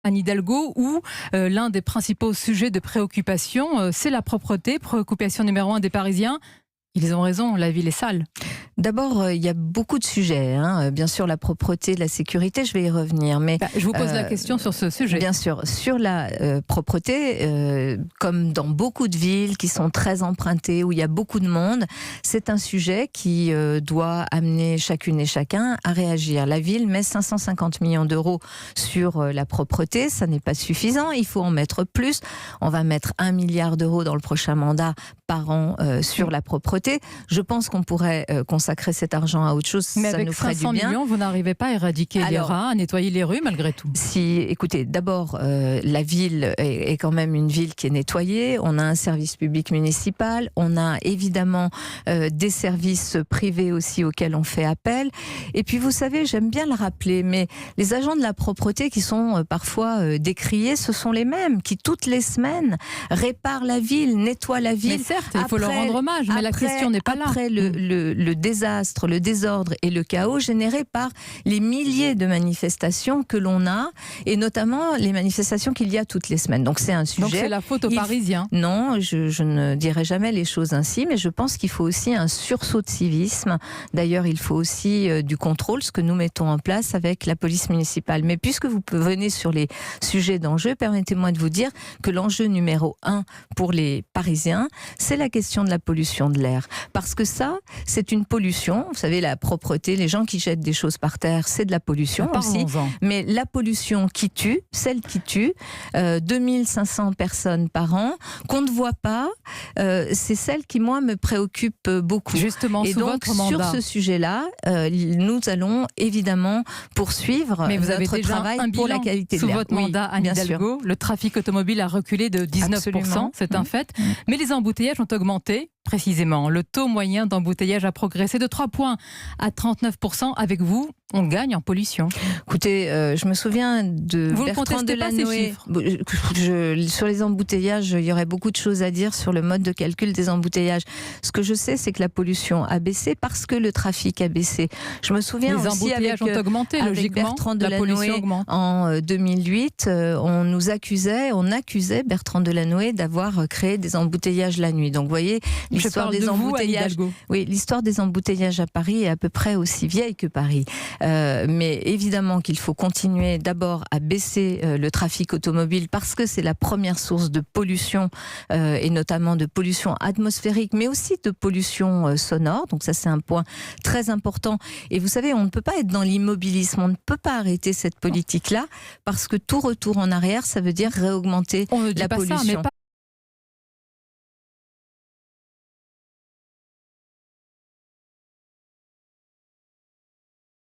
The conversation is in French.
Anne Hidalgo, où l'un des principaux sujets de préoccupation, c'est la propreté, préoccupation numéro 1 des Parisiens. Ils ont raison, la ville est sale. D'abord, il y a beaucoup de sujets. Bien sûr, la propreté, la sécurité, je vais y revenir. Mais je vous pose la question sur ce sujet. Bien sûr, sur la propreté, comme dans beaucoup de villes qui sont très empruntées, où il y a beaucoup de monde, c'est un sujet qui doit amener chacune et chacun à réagir. La ville met 550 millions d'euros sur la propreté, ça n'est pas suffisant, il faut en mettre plus. On va mettre 1 milliard d'euros dans le prochain mandat par an sur la propreté. Je pense qu'on pourrait consacrer cet argent à autre chose, mais ça avec nous ferait 500 du bien. millions, vous n'arrivez pas à éradiquer les rats, à nettoyer les rues malgré tout. Si, écoutez, d'abord, la ville est quand même une ville qui est nettoyée. On a un service public municipal. On a évidemment des services privés aussi auxquels on fait appel. Et puis, vous savez, j'aime bien le rappeler, mais les agents de la propreté qui sont parfois décriés, ce sont les mêmes qui, toutes les semaines, réparent la ville, nettoient la ville. Mais certes, il faut leur rendre hommage, mais la question n'est pas là. Après le désastre, le désordre et le chaos générés par les milliers de manifestations que l'on a, et notamment les manifestations qu'il y a toutes les semaines. Donc c'est un sujet... Donc c'est la faute aux Parisiens. Non, je ne dirai jamais les choses ainsi, mais je pense qu'il faut aussi un sursaut de civisme. D'ailleurs, il faut aussi du contrôle, ce que nous mettons en place avec la police municipale. Mais puisque vous venez sur les sujets d'enjeu, permettez-moi de vous dire que l'enjeu numéro 1 pour les Parisiens, c'est la question de la pollution de l'air. Parce que ça, c'est une pollution. Vous savez, la propreté, les gens qui jettent des choses par terre, c'est de la pollution aussi. Mais la pollution qui tue, celle qui tue, 2500 personnes par an, qu'on ne voit pas, c'est celle qui, moi, me préoccupe beaucoup. Justement, et sous donc, votre mandat. sur ce sujet-là, nous allons évidemment poursuivre notre travail pour la qualité de l'air. Sous votre mandat, Anne Hidalgo, le trafic automobile a reculé de 19%, absolument. C'est un fait. Mais les embouteillages ont augmenté. Précisément, le taux moyen d'embouteillage a progressé de 3 points à 39%. Avec vous, on gagne en pollution. Écoutez, je me souviens de Bertrand Delanoë. Sur les embouteillages, il y aurait beaucoup de choses à dire sur le mode de calcul des embouteillages. Ce que je sais, c'est que la pollution a baissé parce que le trafic a baissé. Je me souviens les aussi embouteillages ont augmenté, avec logiquement, Bertrand la pollution Delanoë augmente. En 2008, on accusait Bertrand Delanoë d'avoir créé des embouteillages la nuit. Donc, vous voyez, l'histoire des embouteillages. Oui, l'histoire des embouteillages à Paris est à peu près aussi vieille que Paris. Mais évidemment qu'il faut continuer d'abord à baisser le trafic automobile parce que c'est la première source de pollution et notamment de pollution atmosphérique, mais aussi de pollution sonore. Donc ça, c'est un point très important. Et vous savez, on ne peut pas être dans l'immobilisme, on ne peut pas arrêter cette politique-là parce que tout retour en arrière, ça veut dire réaugmenter la pollution. Ça, mais